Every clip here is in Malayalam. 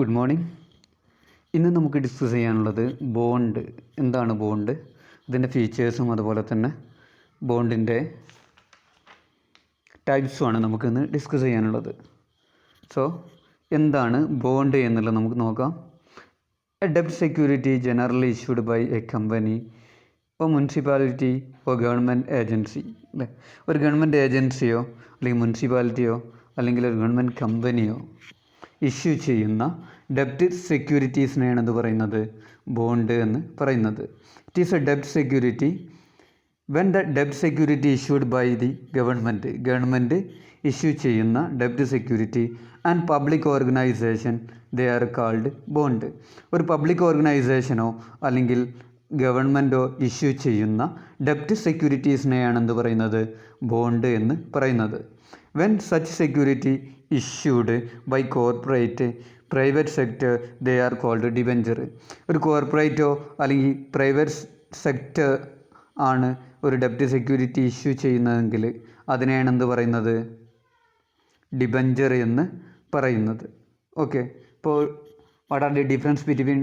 Good morning. ഇന്ന് നമുക്ക് ഡിസ്കസ് ചെയ്യാനുള്ളത് ബോണ്ട്. എന്താണ് ബോണ്ട്, ഇതിൻ്റെ ഫീച്ചേഴ്സും അതുപോലെ തന്നെ ബോണ്ടിൻ്റെ ടൈപ്സുമാണ് നമുക്കിന്ന് ഡിസ്കസ് ചെയ്യാനുള്ളത്. സോ എന്താണ് ബോണ്ട് എന്നുള്ളത് നമുക്ക് നോക്കാം. എ ഡെബ്റ്റ് security generally issued by a company or municipality or government agency, അല്ലേ? ഒരു ഗവൺമെൻറ് ഏജൻസിയോ അല്ലെങ്കിൽ മുനിസിപ്പാലിറ്റിയോ അല്ലെങ്കിൽ ഒരു ഗവൺമെൻറ് കമ്പനിയോ ഇഷ്യൂ ചെയ്യുന്ന ഡെബ്റ്റ് സെക്യൂരിറ്റീസിനെയാണ് എന്ത് പറയുന്നത്? ബോണ്ട് എന്ന് പറയുന്നത്. ഇറ്റ് ഈസ് എ ഡെബ്റ്റ് security when the ഡെബ്റ്റ് security issued by the government issue ചെയ്യുന്ന ഡെബ്റ്റ് security and public organisation they are called bond. ഒരു പബ്ലിക് ഓർഗനൈസേഷനോ അല്ലെങ്കിൽ ഗവൺമെൻറ്റോ ഇഷ്യൂ ചെയ്യുന്ന ഡെബ്റ്റ് സെക്യൂരിറ്റീസിനെയാണ് എന്ത് പറയുന്നത്? ബോണ്ട് എന്ന് പറയുന്നത്. When such security issued by corporate private sector they are called debenture. ഒരു കോർപ്പറേറ്റോ അല്ലെങ്കിൽ പ്രൈവറ്റ് സെക്ടർ ആണ് ഒരു ഡെബ്റ്റ് സെക്യൂരിറ്റി ഇഷ്യൂ ചെയ്യുന്നതെങ്കിൽ അതിനെയാണ് എന്ത് പറയുന്നത്? ഡിബെഞ്ചർ എന്ന് പറയുന്നത്. ഓക്കെ, ഇപ്പോൾ what are the difference between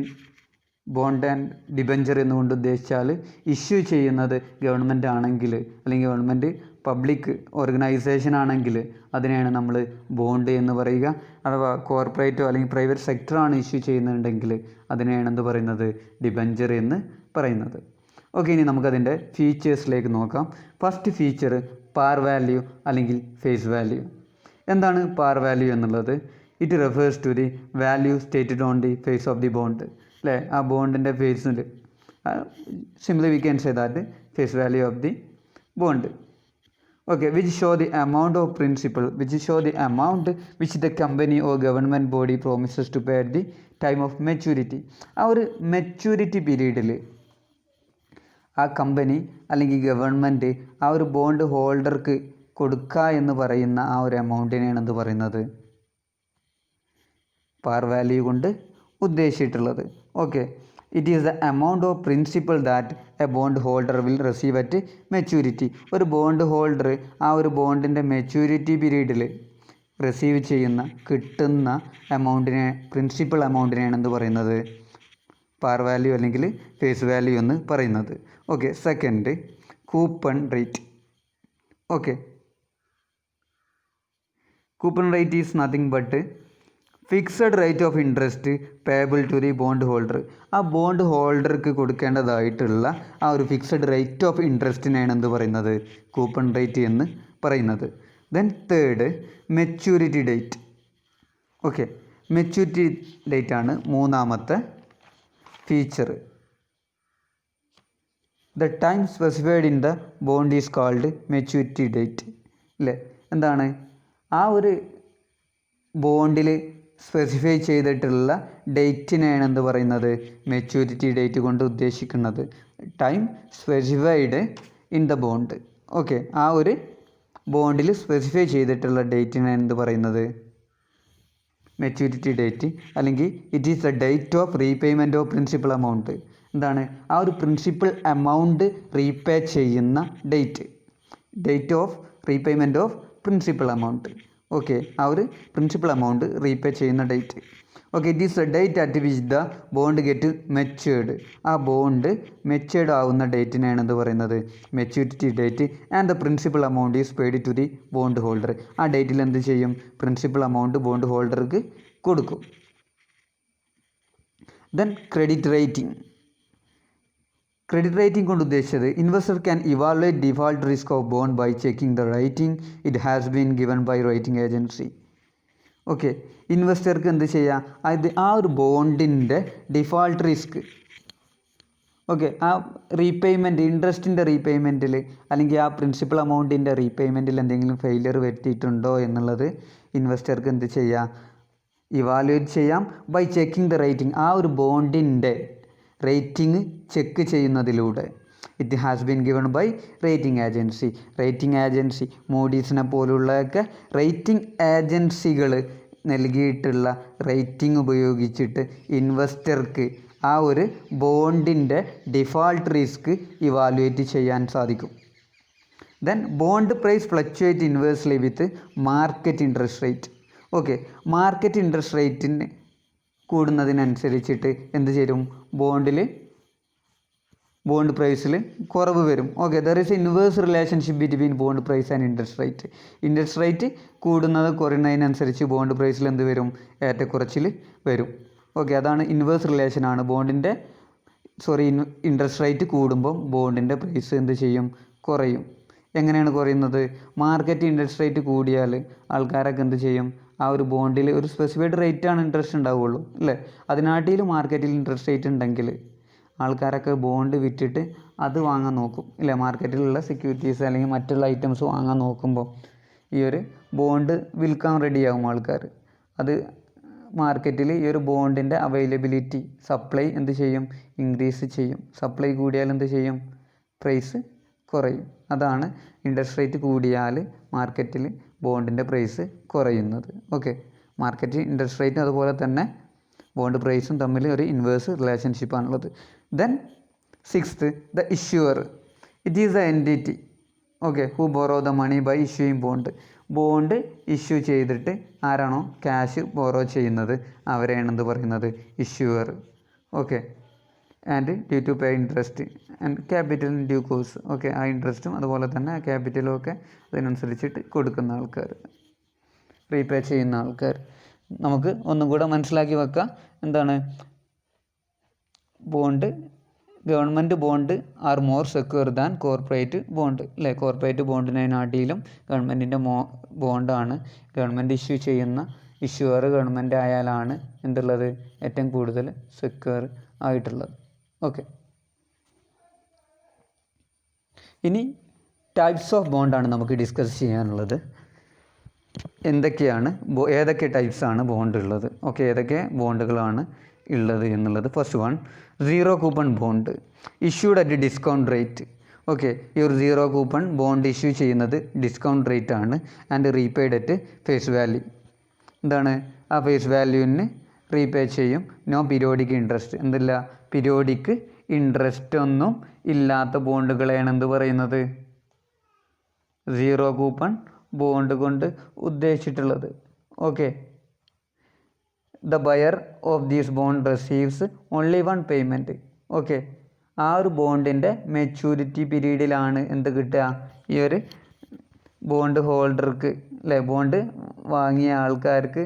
bond and debenture എന്നുകൊണ്ട് ഉദ്ദേശിച്ചാൽ, ഇഷ്യൂ ചെയ്യുന്നത് ഗവൺമെൻറ് ആണെങ്കിൽ അല്ലെങ്കിൽ ഗവൺമെൻറ് പബ്ലിക് ഓർഗനൈസേഷൻ ആണെങ്കിൽ അതിനെയാണ് നമ്മൾ ബോണ്ട് എന്ന് പറയുക. അഥവാ കോർപ്പറേറ്റോ അല്ലെങ്കിൽ പ്രൈവറ്റ് സെക്ടറാണ് ഇഷ്യൂ ചെയ്യുന്നുണ്ടെങ്കിൽ അതിനെയാണ് എന്ത് പറയുന്നത്? ഡിബെഞ്ചർ എന്ന് പറയുന്നത്. ഓക്കെ, ഇനി നമുക്കതിൻ്റെ ഫീച്ചേഴ്സിലേക്ക് നോക്കാം. ഫസ്റ്റ് ഫീച്ചർ പാർ വാല്യൂ അല്ലെങ്കിൽ ഫേസ് വാല്യൂ. എന്താണ് പാർ വാല്യൂ എന്നുള്ളത്? It refers to the value stated on the face of the bond, അല്ലേ? ആ ബോണ്ടിൻ്റെ ഫേസിൽ simply we can say that face value of the bond. Okay, which show the amount of principal, which show the amount which the company or government body promises to pay at the time of maturity. ആ ഒരു മെച്യൂരിറ്റി പീരീഡിൽ ആ കമ്പനി അല്ലെങ്കിൽ ഗവൺമെൻറ് ആ ഒരു ബോണ്ട് ഹോൾഡർക്ക് കൊടുക്കുക എന്ന് പറയുന്ന ആ ഒരു എമൗണ്ടിനെയാണ് എന്ത് പറയുന്നത്? പാർ വാല്യൂ കൊണ്ട് ഉദ്ദേശിച്ചിട്ടുള്ളത്. Okay, it is the amount of principal that a bond holder will receive at maturity. ഒരു ബോണ്ട് ഹോൾഡർ ആ ഒരു ബോണ്ടിൻ്റെ മെച്യൂരിറ്റി പീരീഡിൽ റിസീവ് ചെയ്യുന്ന കിട്ടുന്ന എമൗണ്ടിനെ, പ്രിൻസിപ്പൽ എമൗണ്ടിനെയാണ് എന്ത് പറയുന്നത്? പാർ വാല്യൂ അല്ലെങ്കിൽ ഫേസ് വാല്യൂ എന്ന് പറയുന്നത്. Okay, second coupon rate. Okay, coupon rate is nothing but fixed rate of interest payable to the bond holder. ആ ബോണ്ട് ഹോൾഡർക്ക് കൊടുക്കേണ്ടതായിട്ടുള്ള ആ ഒരു ഫിക്സഡ് റേറ്റ് ഓഫ് ഇൻട്രസ്റ്റിനെയാണ് എന്ത് പറയുന്നത്? കൂപ്പൺ റേറ്റ് എന്ന് പറയുന്നത്. Then third maturity date. Okay, maturity date ആണ് മൂന്നാമത്തെ feature. The time specified in the bond is called maturity date, അല്ലേ? എന്താണ് ആ ഒരു ബോണ്ടിൽ സ്പെസിഫൈ ചെയ്തിട്ടുള്ള ഡേറ്റിനെയാണ് എന്ത് പറയുന്നത്? മെച്യൂരിറ്റി ഡേറ്റ് കൊണ്ട് ഉദ്ദേശിക്കുന്നത്. Time specified in the bond. Okay, ആ ഒരു ബോണ്ടിൽ സ്പെസിഫൈ ചെയ്തിട്ടുള്ള ഡേറ്റിനെയാണ് എന്ത് പറയുന്നത്? Maturity date. അല്ലെങ്കിൽ it is the date of repayment of principal amount. എന്താണ് ആ ഒരു പ്രിൻസിപ്പൽ എമൗണ്ട് റീപേ ചെയ്യുന്ന date. Date of repayment of principal amount. Okay, ആ ഒരു പ്രിൻസിപ്പൽ എമൗണ്ട് റീപേ ചെയ്യുന്ന date. Okay, it is a date at which the bond get matured. ആ ബോണ്ട് മെച്യൂർഡ് ആവുന്ന ഡേറ്റിനെയാണ് എന്ത് പറയുന്നത്? Maturity date. And the principal amount is paid to the bond holder. ആ ഡേറ്റിൽ എന്ത് ചെയ്യും? പ്രിൻസിപ്പൽ എമൗണ്ട് ബോണ്ട് ഹോൾഡർക്ക് കൊടുക്കും. Then credit rating. Credit rating കൊണ്ട് ഉദ്ദേശിച്ചത് investor can evaluate default risk of bond by checking the rating it has been given by rating agency. Okay, ഇൻവെസ്റ്റർക്ക് എന്ത് ചെയ്യാം? അത് ആ ഒരു ബോണ്ടിൻ്റെ ഡിഫാൾട്ട് റിസ്ക്, ഓക്കെ, ആ റീപേയ്മെൻറ്റ്, ഇൻട്രസ്റ്റിൻ്റെ റീപേയ്മെൻറ്റിൽ അല്ലെങ്കിൽ ആ പ്രിൻസിപ്പൽ എമൗണ്ടിൻ്റെ റീപേയ്മെൻറ്റിൽ എന്തെങ്കിലും ഫെയിലിയർ വരുത്തിയിട്ടുണ്ടോ എന്നുള്ളത് ഇൻവെസ്റ്റർക്ക് എന്ത് ചെയ്യാം? ഇവാലുവേറ്റ് ചെയ്യാം ബൈ ചെക്കിംഗ് ദ റേറ്റിംഗ്. ആ ഒരു ബോണ്ടിൻ്റെ റേറ്റിംഗ് ചെക്ക് ചെയ്യുന്നതിലൂടെ. It has been given by rating agency. Rating agency മൂഡീസിനെ പോലുള്ളതൊക്കെ റേറ്റിംഗ് ഏജൻസികൾ നൽകിയിട്ടുള്ള റേറ്റിംഗ് ഉപയോഗിച്ചിട്ട് ഇൻവെസ്റ്റർക്ക് ആ ഒരു ബോണ്ടിൻ്റെ ഡിഫാൾട്ട് റിസ്ക് ഇവാലുവേറ്റ് ചെയ്യാൻ സാധിക്കും. Then bond price fluctuate inversely with market interest rate. Okay, market interest റേറ്റിന് കൂടുന്നതിനനുസരിച്ചിട്ട് എന്ത് ചെയ്യും, ബോണ്ട് പ്രൈസിൽ കുറവ് വരും. Okay, there is inverse relationship between bond price and interest rate. Interest rate കൂടുന്നത് കുറയുന്നതിനനുസരിച്ച് ബോണ്ട് പ്രൈസിൽ എന്ത് വരും, ഏറ്റക്കുറച്ചിൽ വരും. ഓക്കെ, അതാണ് ഇൻവേഴ്സ് റിലേഷനാണ്. ഇൻട്രസ്റ്റ് റേറ്റ് കൂടുമ്പോൾ ബോണ്ടിൻ്റെ പ്രൈസ് എന്ത് ചെയ്യും, കുറയും. എങ്ങനെയാണ് കുറയുന്നത്? മാർക്കറ്റ് ഇൻട്രസ്റ്റ് റേറ്റ് കൂടിയാൽ ആൾക്കാരൊക്കെ എന്ത് ചെയ്യും, ആ ഒരു ബോണ്ടിൽ ഒരു സ്പെസിഫൈഡ് റേറ്റാണ് ഇൻട്രസ്റ്റ് ഉണ്ടാവുകയുള്ളൂ അല്ലേ. അതിനാട്ടിൽ മാർക്കറ്റിൽ ഇൻട്രസ്റ്റ് റേറ്റ് ഉണ്ടെങ്കിൽ ആൾക്കാരൊക്കെ ബോണ്ട് വിറ്റിട്ട് അത് വാങ്ങാൻ നോക്കും ഇല്ലേ. മാർക്കറ്റിലുള്ള സെക്യൂരിറ്റീസ് അല്ലെങ്കിൽ മറ്റുള്ള ഐറ്റംസ് വാങ്ങാൻ നോക്കുമ്പോൾ ഈ ഒരു ബോണ്ട് വിൽക്കാൻ റെഡിയാകും ആൾക്കാർ. അത് മാർക്കറ്റിൽ ഈ ഒരു ബോണ്ടിൻ്റെ അവൈലബിലിറ്റി, സപ്ലൈ എന്ത് ചെയ്യും, ഇൻക്രീസ് ചെയ്യും. സപ്ലൈ കൂടിയാൽ എന്ത് ചെയ്യും, പ്രൈസ് കുറയും. അതാണ് ഇൻട്രസ്റ്റ് റേറ്റ് കൂടിയാൽ മാർക്കറ്റിൽ ബോണ്ടിൻ്റെ പ്രൈസ് കുറയുന്നത്. ഓക്കെ, മാർക്കറ്റ് ഇൻട്രസ്റ്റ് റേറ്റും അതുപോലെ തന്നെ ബോണ്ട് പ്രൈസും തമ്മിൽ ഒരു ഇൻവേഴ്സ് റിലേഷൻഷിപ്പാണുള്ളത്. Then 6th, the issuer. It is the entity who borrow the money by issuing bond issue ചെയ്തിട്ട് ആരാണോ ക്യാഷ് ബോറോ ചെയ്യുന്നത് അവരെയാണ് എന്ത് പറയുന്നത്, issuer. Okay, and due to pay interest and capital in due course. Okay, ആ ഇൻട്രസ്റ്റും അതുപോലെ തന്നെ ആ ക്യാപിറ്റലും ഒക്കെ അതിനനുസരിച്ചിട്ട് കൊടുക്കുന്ന ആൾക്കാർ, റീപേ ചെയ്യുന്ന ആൾക്കാർ. നമുക്ക് ഒന്നും കൂടെ മനസ്സിലാക്കി വെക്കാം. എന്താണ് government bond are more secure than corporate bond അല്ലേ. കോർപ്പറേറ്റ് ബോണ്ടിനെക്കാട്ടിലും ഗവൺമെൻറ്റിൻ്റെ ബോണ്ടാണ് ഗവൺമെൻറ് ഇഷ്യൂ ചെയ്യുന്ന ഇഷ്യൂവർ ഗവൺമെൻറ് ആയാലാണ് എന്തുള്ളത്, ഏറ്റവും കൂടുതൽ സെക്യൂർ ആയിട്ടുള്ളത്. ഓക്കെ, ഇനി ടൈപ്സ് ഓഫ് ബോണ്ടാണ് നമുക്ക് ഡിസ്കസ് ചെയ്യാനുള്ളത്. ഏതൊക്കെ ടൈപ്സാണ് ബോണ്ട് ഉള്ളത്, ഓക്കെ, ഏതൊക്കെ ബോണ്ടുകളാണ് ഉള്ളത് എന്നുള്ളത്. First one, zero coupon bond issued at discount rate. Okay, ഈ ഒരു സീറോ കൂപ്പൺ ബോണ്ട് ഇഷ്യൂ ചെയ്യുന്നത് ഡിസ്കൗണ്ട് റേറ്റ് ആണ്. And repaid at face value. എന്താണ്, ആ ഫേസ് വാല്യൂവിന് റീപേ ചെയ്യും. നോ പീരിയോഡിക് ഇൻട്രസ്റ്റ്, എന്തില്ല, പീരിയോഡിക് ഇൻട്രസ്റ്റ് ഒന്നും ഇല്ലാത്ത ബോണ്ടുകളെയാണ് എന്ത് പറയുന്നത്, സീറോ കൂപ്പൺ ബോണ്ട് കൊണ്ട് ഉദ്ദേശിച്ചിട്ടുള്ളത്. Okay, the buyer of these bond receives only one payment. Okay, ആ ഒരു ബോണ്ടിൻ്റെ മെച്യൂരിറ്റി പീരീഡിലാണ് എന്ത് കിട്ടുക, ഈ ഒരു ബോണ്ട് ഹോൾഡർക്ക് അല്ലേ, ബോണ്ട് വാങ്ങിയ ആൾക്കാർക്ക്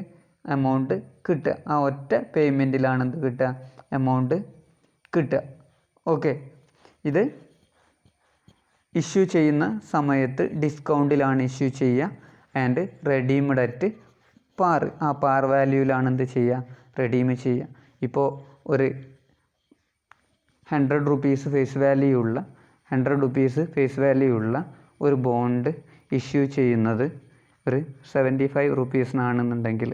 എമൗണ്ട് കിട്ടുക. ആ ഒറ്റ പേയ്മെൻറ്റിലാണ് എന്ത് കിട്ടുക, എമൗണ്ട് കിട്ടുക. ഓക്കെ, ഇത് ഇഷ്യൂ ചെയ്യുന്ന സമയത്ത് ഡിസ്കൗണ്ടിലാണ് ഇഷ്യൂ ചെയ്യുക. ആൻഡ് റെഡീംഡ് അറ്റ് പാർ, ആ പാർ വാല്യൂവിലാണ് എന്ത് ചെയ്യുക, റെഡീം ചെയ്യുക. ഇപ്പോൾ ഒരു 100 റുപ്പീസ് ഫേസ് വാല്യൂ ഉള്ള ഒരു ബോണ്ട് ഇഷ്യൂ ചെയ്യുന്നത് ഒരു 75 റുപ്പീസിനാണെന്നുണ്ടെങ്കിൽ,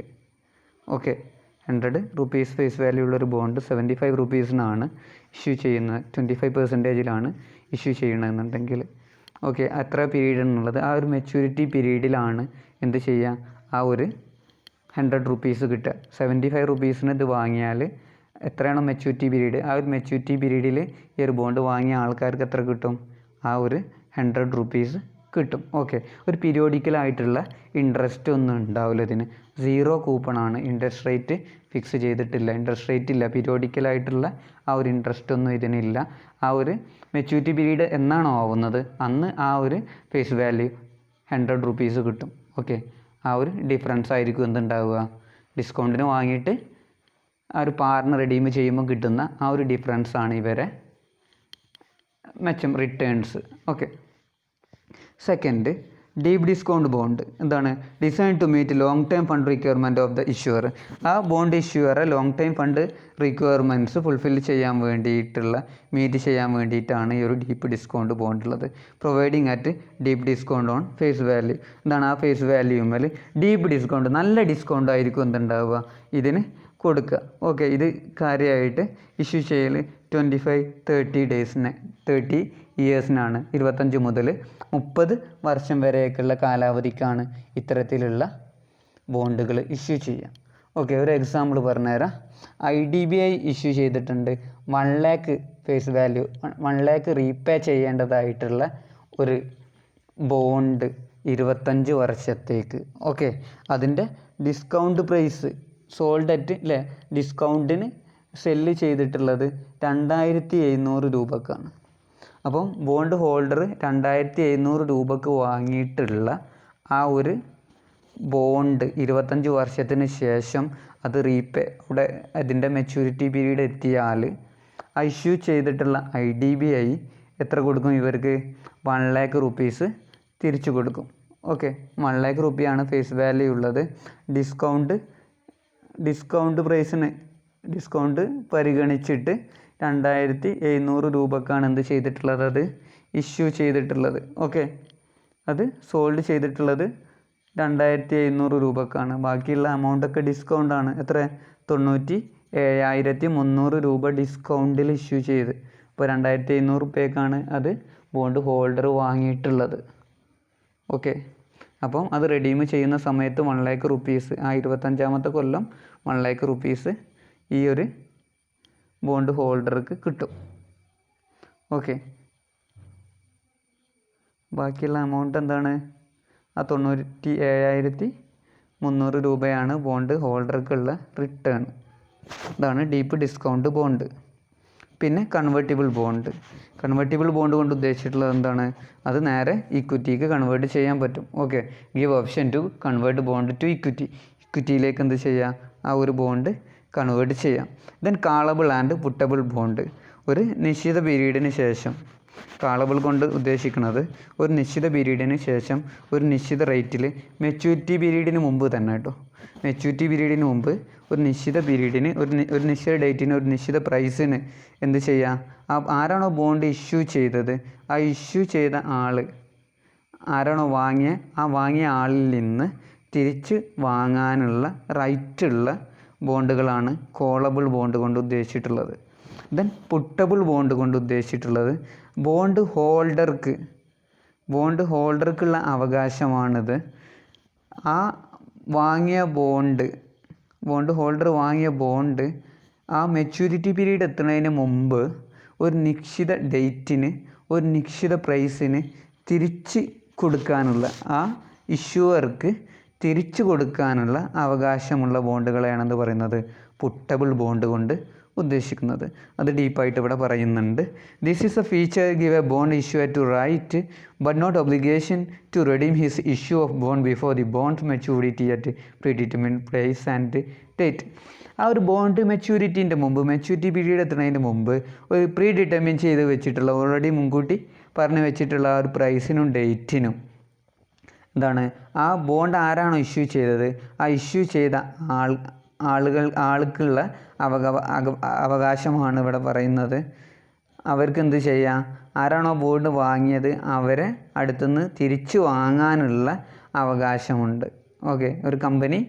ഓക്കെ, 100 റുപ്പീസ് ഫേസ് വാല്യൂ ഉള്ളൊരു ബോണ്ട് 75 റുപ്പീസിനാണ് ഇഷ്യൂ ചെയ്യുന്നത്, 25% ഇഷ്യൂ ചെയ്യണമെന്നുണ്ടെങ്കിൽ, ഓക്കെ, അത്ര പീരീഡ് എന്നുള്ളത് ആ ഒരു മെച്യൂരിറ്റി പീരീഡിലാണ് എന്ത് ചെയ്യുക, ആ ഒരു 100 റുപ്പീസ് കിട്ടുക. 75 റുപ്പീസിന് ഇത് വാങ്ങിയാൽ എത്രയാണോ മെച്യൂരിറ്റി പീരീഡ്, ആ ഒരു മെച്യൂരിറ്റി പീരീഡിൽ ഈ ഒരു ബോണ്ട് വാങ്ങിയ ആൾക്കാർക്ക് എത്ര കിട്ടും, ആ ഒരു 100 റുപ്പീസ് കിട്ടും. ഓക്കെ, ഒരു പീരിയോഡിക്കലായിട്ടുള്ള ഇൻട്രസ്റ്റ് ഒന്നും ഉണ്ടാവില്ല ഇതിന്. സീറോ കൂപ്പണാണ്, ഇൻട്രസ്റ്റ് റേറ്റ് ഫിക്സ് ചെയ്തിട്ടില്ല, ഇൻട്രസ്റ്റ് റേറ്റ് ഇല്ല, പീരിയോഡിക്കലായിട്ടുള്ള ആ ഒരു ഇൻട്രസ്റ്റ് ഒന്നും ഇതിനില്ല. ആ ഒരു മെച്യൂരിറ്റി പീരീഡ് എന്നാണോ ആവുന്നത് അന്ന് ആ ഒരു ഫേസ് വാല്യൂ 100 റുപ്പീസ് കിട്ടും. ഓക്കെ, ആ ഒരു ഡിഫറൻസ് ആയിരിക്കും എന്തുണ്ടാവുക, ഡിസ്കൗണ്ടിന് വാങ്ങിയിട്ട് ആ ഒരു പാറിന് റെഡീം ചെയ്യുമ്പോൾ കിട്ടുന്ന ആ ഒരു ഡിഫറൻസാണ് ഇവരെ മെച്ചം, returns. Okay, second, deep discount bond. എന്താണ്, design to meet long time fund requirement of the issuer. ആ ബോണ്ട് ഇഷ്യൂവറെ long time fund requirements meet ചെയ്യാൻ വേണ്ടിയിട്ടാണ് ഈ ഒരു ഡീപ്പ് ഡിസ്കൗണ്ട് ബോണ്ട് ഉള്ളത്. Providing at deep discount on face value. എന്താണ്, ആ ഫേസ് വാല്യൂമേൽ ഡീപ്പ് ഡിസ്കൗണ്ട്, നല്ല ഡിസ്കൗണ്ട് ആയിരിക്കും എന്തുണ്ടാവുക ഇതിന് കൊടുക്കുക. ഓക്കെ, ഇത് കാര്യമായിട്ട് ഇഷ്യൂ ചെയ്യൽ 30 ഇയേഴ്സിനാണ്, 25 മുതൽ 30 വർഷം വരെയൊക്കെയുള്ള കാലാവധിക്കാണ് ഇത്തരത്തിലുള്ള ബോണ്ടുകൾ ഇഷ്യൂ ചെയ്യുക. ഓക്കെ, ഒരു എക്സാമ്പിൾ പറഞ്ഞുതരാം. IDBI ഇഷ്യൂ ചെയ്തിട്ടുണ്ട് 1 lakh face value, 1 lakh repay ചെയ്യേണ്ടതായിട്ടുള്ള ഒരു ബോണ്ട് 25 വർഷത്തേക്ക്. ഓക്കെ, അതിൻ്റെ ഡിസ്കൗണ്ട് പ്രൈസ് സോൾഡ് അറ്റ് അല്ലേ ഡിസ്കൗണ്ടിന് സെല്ല് ചെയ്തിട്ടുള്ളത് 2700 രൂപക്കാണ്. അപ്പം ബോണ്ട് ഹോൾഡർ 2700 രൂപക്ക് വാങ്ങിയിട്ടുള്ള ആ ഒരു ബോണ്ട് 25 വർഷത്തിന് ശേഷം അത് അവിടെ അതിൻ്റെ മെച്യൂരിറ്റി പീരീഡ് എത്തിയാൽ ഇഷ്യൂ ചെയ്തിട്ടുള്ള IDBI എത്ര കൊടുക്കും ഇവർക്ക്? 1 lakh rupees തിരിച്ചു കൊടുക്കും. ഓക്കെ, 1 lakh രൂപയാണ് ഫേസ് വാല്യൂ ഉള്ളത്. ഡിസ്കൗണ്ട് പരിഗണിച്ചിട്ട് 2700 രൂപക്കാണ് എന്ത് ചെയ്തിട്ടുള്ളത്? അത് ഇഷ്യൂ ചെയ്തിട്ടുള്ളത്. ഓക്കെ, അത് സോൾഡ് ചെയ്തിട്ടുള്ളത് 2700 രൂപക്കാണ്. ബാക്കിയുള്ള എമൗണ്ടൊക്കെ ഡിസ്കൗണ്ടാണ്. എത്ര? 97,300 രൂപ ഡിസ്കൗണ്ടിൽ ഇഷ്യൂ ചെയ്ത്. അപ്പോൾ 2700 രൂപയ്ക്കാണ് അത് ബോണ്ട് ഹോൾഡർ വാങ്ങിയിട്ടുള്ളത്. ഓക്കെ, അപ്പം അത് റെഡീം ചെയ്യുന്ന സമയത്ത് 1 lakh rupees, ആ 25ാമത്തെ കൊല്ലം 1 lakh rupees ഈ ഒരു ബോണ്ട് ഹോൾഡർക്ക് കിട്ടും. ഓക്കെ, ബാക്കിയുള്ള എമൗണ്ട് എന്താണ്? ആ 97,300 രൂപയാണ് ബോണ്ട് ഹോൾഡർക്കുള്ള റിട്ടേൺ. ഇതാണ് ഡീപ്പ് ഡിസ്കൗണ്ട് ബോണ്ട്. പിന്നെ കൺവേർട്ടിബിൾ ബോണ്ട് കൊണ്ട് ഉദ്ദേശിച്ചിട്ടുള്ളത് എന്താണ്? അത് നേരെ ഇക്വിറ്റിക്ക് കൺവേർട്ട് ചെയ്യാൻ പറ്റും. Okay, give option to convert bond to ഇക്വിറ്റിയിലേക്ക് എന്ത് ചെയ്യാം? ആ ഒരു ബോണ്ട് കൺവേർട്ട് ചെയ്യാം. Then callable and puttable bond. ഒരു നിശ്ചിത പീരീഡിന് ശേഷം, കാളബിൾ കൊണ്ട് ഉദ്ദേശിക്കുന്നത് ഒരു നിശ്ചിത പീരീഡിന് ശേഷം ഒരു നിശ്ചിത റേറ്റിൽ മെച്യൂരിറ്റി പീരീഡിന് മുമ്പ് തന്നെ കേട്ടോ, മെച്യൂരിറ്റി പീരീഡിന് മുമ്പ് ഒരു നിശ്ചിത പീരീഡിന് ഒരു നിശ്ചിത ഡേറ്റിന് ഒരു നിശ്ചിത പ്രൈസിന് എന്ത് ചെയ്യാം? ആരാണോ ബോണ്ട് ഇഷ്യൂ ചെയ്തത് ആ ഇഷ്യൂ ചെയ്ത ആൾ ആരാണോ വാങ്ങിയ ആളിൽ നിന്ന് തിരിച്ച് വാങ്ങാനുള്ള റൈറ്റുള്ള ബോണ്ടുകളാണ് കോളബിൾ ബോണ്ട് കൊണ്ട് ഉദ്ദേശിച്ചിട്ടുള്ളത്. ദെൻ പുട്ടബിൾ ബോണ്ട് കൊണ്ട് ഉദ്ദേശിച്ചിട്ടുള്ളത് ബോണ്ട് ഹോൾഡർക്കുള്ള അവകാശമാണിത്. ആ വാങ്ങിയ ബോണ്ട് ഹോൾഡർ വാങ്ങിയ ബോണ്ട് ആ മെച്യൂരിറ്റി പീരീഡ് എത്തുന്നതിന് മുമ്പ് ഒരു നിശ്ചിത ഡേറ്റിന് ഒരു നിശ്ചിത പ്രൈസിന് തിരിച്ച് കൊടുക്കാനുള്ള, ആ ഇഷ്യൂവർക്ക് തിരിച്ചു കൊടുക്കാനുള്ള അവകാശമുള്ള ബോണ്ടുകളെയാണെന്ന് പറയുന്നത് പുട്ടബിൾ ബോണ്ട് കൊണ്ട് ഉദ്ദേശിക്കുന്നത്. അത് ഡീപ്പായിട്ട് ഇവിടെ പറയുന്നുണ്ട്. This is a feature give a bond issue to right but not obligation to redeem his issue of bond before the bond maturity at predetermined price and date. ആ ഒരു ബോണ്ട് മെച്യൂരിറ്റീൻ്റെ മുമ്പ്, മെച്യൂരിറ്റി പീരീഡ് എത്തുന്നതിന് മുമ്പ് ഒരു പ്രീ ഡിറ്റർമിൻ ചെയ്ത് വെച്ചിട്ടുള്ള, ഓൾറെഡി മുൻകൂട്ടി പറഞ്ഞു വെച്ചിട്ടുള്ള ആ ഒരു പ്രൈസിനും ഡേറ്റിനും എന്താണ്, ആ ബോണ്ട് ആരാണോ ഇഷ്യൂ ചെയ്തത് ആ ഇഷ്യൂ ചെയ്ത ആൾക്കുള്ള അവകാശമാണ് ഇവിടെ പറയുന്നത്. അവർക്ക് എന്ത് ചെയ്യാം? ആരാണോ ബോണ്ട് വാങ്ങിയത് അവരെ അടുത്തുനിന്ന് തിരിച്ചു വാങ്ങാനുള്ള അവകാശമുണ്ട്. ഓക്കെ, ഒരു കമ്പനി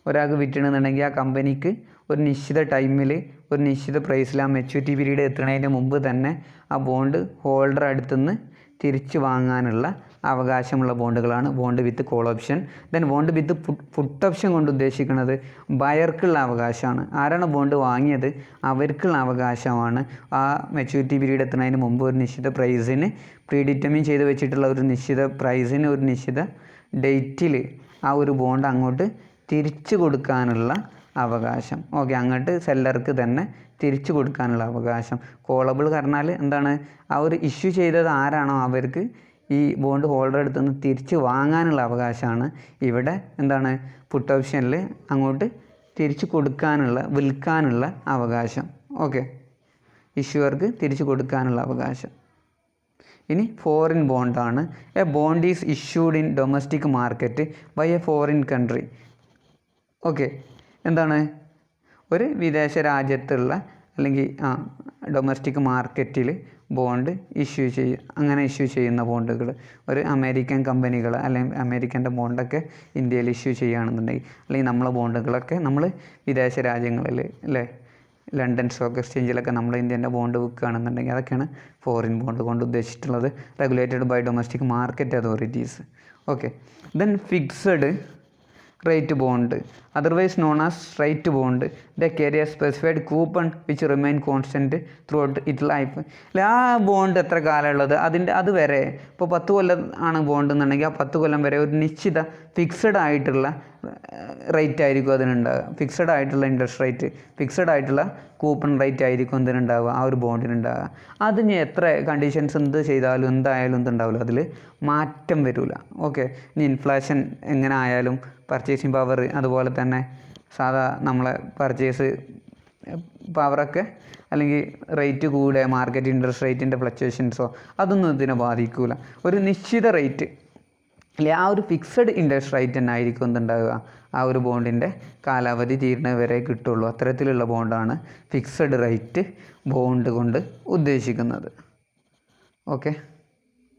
ഒരാൾക്ക് വിറ്റണമെന്നുണ്ടെങ്കിൽ ആ കമ്പനിക്ക് ഒരു നിശ്ചിത ടൈമിൽ ഒരു നിശ്ചിത പ്രൈസിൽ ആ മെച്യൂരിറ്റി പീരീഡ് എത്തുന്നതിന് മുമ്പ് തന്നെ ആ ബോണ്ട് ഹോൾഡർ അടുത്തുനിന്ന് തിരിച്ചു വാങ്ങാനുള്ള അവകാശമുള്ള ബോണ്ടുകളാണ് bond with call option. Then bond with put option കൊണ്ട് ഉദ്ദേശിക്കുന്നത് ബയർക്കുള്ള അവകാശമാണ്. ആരാണ് ബോണ്ട് വാങ്ങിയത് അവർക്കുള്ള അവകാശമാണ് ആ മെച്യൂരിറ്റി പീരീഡ് എത്തുന്നതിന് മുമ്പ് ഒരു നിശ്ചിത പ്രൈസിന് പ്രീ ഡിറ്റർമിൻ ചെയ്ത് വെച്ചിട്ടുള്ള ഒരു നിശ്ചിത പ്രൈസിന് ഒരു നിശ്ചിത ഡേറ്റിൽ ആ ഒരു ബോണ്ട് അങ്ങോട്ട് തിരിച്ചു കൊടുക്കാനുള്ള അവകാശം. ഓക്കെ, അങ്ങോട്ട് സെല്ലർക്ക് തന്നെ തിരിച്ചു കൊടുക്കാനുള്ള അവകാശം. കോളബിൾ പറഞ്ഞാൽ എന്താണ്? ആ ഒരു ഇഷ്യൂ ചെയ്തത് ആരാണോ അവർക്ക് ഈ ബോണ്ട് ഹോൾഡർ അടുത്ത് നിന്ന് തിരിച്ച് വാങ്ങാനുള്ള അവകാശമാണ്. ഇവിടെ എന്താണ്? പുട്ട് ഓപ്ഷനിൽ അങ്ങോട്ട് തിരിച്ചു കൊടുക്കാനുള്ള, വിൽക്കാനുള്ള അവകാശം. ഓക്കെ, ഇഷ്യൂവർക്ക് തിരിച്ചു കൊടുക്കാനുള്ള അവകാശം. ഇനി ഫോറിൻ ബോണ്ടാണ്. A bond is issued in domestic market by a foreign country. Okay, എന്താണ്? ഒരു വിദേശ രാജ്യത്തുള്ള അല്ലെങ്കിൽ ഡൊമസ്റ്റിക് മാർക്കറ്റിൽ ബോണ്ട് ഇഷ്യൂ ചെയ്യുന്ന ബോണ്ടുകൾ, ഒരു അമേരിക്കൻ കമ്പനികൾ അല്ലെങ്കിൽ അമേരിക്കൻ്റെ ബോണ്ടൊക്കെ ഇന്ത്യയിൽ ഇഷ്യൂ ചെയ്യുകയാണെന്നുണ്ടെങ്കിൽ, അല്ലെങ്കിൽ നമ്മളെ ബോണ്ടുകളൊക്കെ നമ്മൾ വിദേശ രാജ്യങ്ങളിൽ അല്ലേ ലണ്ടൻ സ്റ്റോക്ക് എക്സ്ചേഞ്ചിലൊക്കെ നമ്മൾ ഇന്ത്യൻ്റെ ബോണ്ട് വിൽക്കുകയാണെന്നുണ്ടെങ്കിൽ അതൊക്കെയാണ് ഫോറിൻ ബോണ്ട് കൊണ്ട് ഉദ്ദേശിച്ചിട്ടുള്ളത്. Regulated by domestic market authorities. Okay, then fixed rate bond, otherwise known as straight bond, they carry a specified coupon which remain constant throughout its life. അല്ലെ, ആ ബോണ്ട് എത്ര കാലമുള്ളത് അത് വരെ, ഇപ്പോൾ 10 കൊല്ലം ആണ് ബോണ്ട് എന്നുണ്ടെങ്കിൽ ആ 10 കൊല്ലം വരെ ഒരു നിശ്ചിത ഫിക്സഡ് ആയിട്ടുള്ള റേറ്റ് ആയിരിക്കും അതിനുണ്ടാവുക, ഫിക്സഡ് ആയിട്ടുള്ള ഇൻട്രസ്റ്റ് റേറ്റ്, ഫിക്സഡ് ആയിട്ടുള്ള കൂപ്പൺ റേറ്റ് ആയിരിക്കും എന്തിനുണ്ടാവുക, ആ ഒരു ബോണ്ടിനുണ്ടാവുക. അതിന് എത്ര കണ്ടീഷൻസ് എന്ത് ചെയ്താലും എന്തായാലും എന്തുണ്ടാവില്ല, അതിൽ മാറ്റം വരില്ല. ഓക്കെ, ഇനി ഇൻഫ്ലേഷൻ എങ്ങനെ ആയാലും പർച്ചേസിങ് പവർ, അതുപോലെ തന്നെ സാധാ നമ്മളെ പർച്ചേസ് പവറൊക്കെ, അല്ലെങ്കിൽ റേറ്റ് കൂടെ മാർക്കറ്റ് ഇൻട്രസ്റ്റ് റേറ്റിൻ്റെ ഫ്ലക്ച്വേഷൻസോ അതൊന്നും ഇതിനെ ബാധിക്കില്ല. ഒരു നിശ്ചിത റേറ്റ് അല്ലെ ആ ഒരു ഫിക്സഡ് ഇൻട്രസ്റ്റ് റേറ്റ് തന്നെ ആയിരിക്കും എന്തുണ്ടാവുക, ആ ഒരു ബോണ്ടിൻ്റെ കാലാവധി തീരുന്നത് വരെ കിട്ടുള്ളൂ. അത്തരത്തിലുള്ള ബോണ്ടാണ് ഫിക്സഡ് റേറ്റ് ബോണ്ട് കൊണ്ട് ഉദ്ദേശിക്കുന്നത്. ഓക്കെ.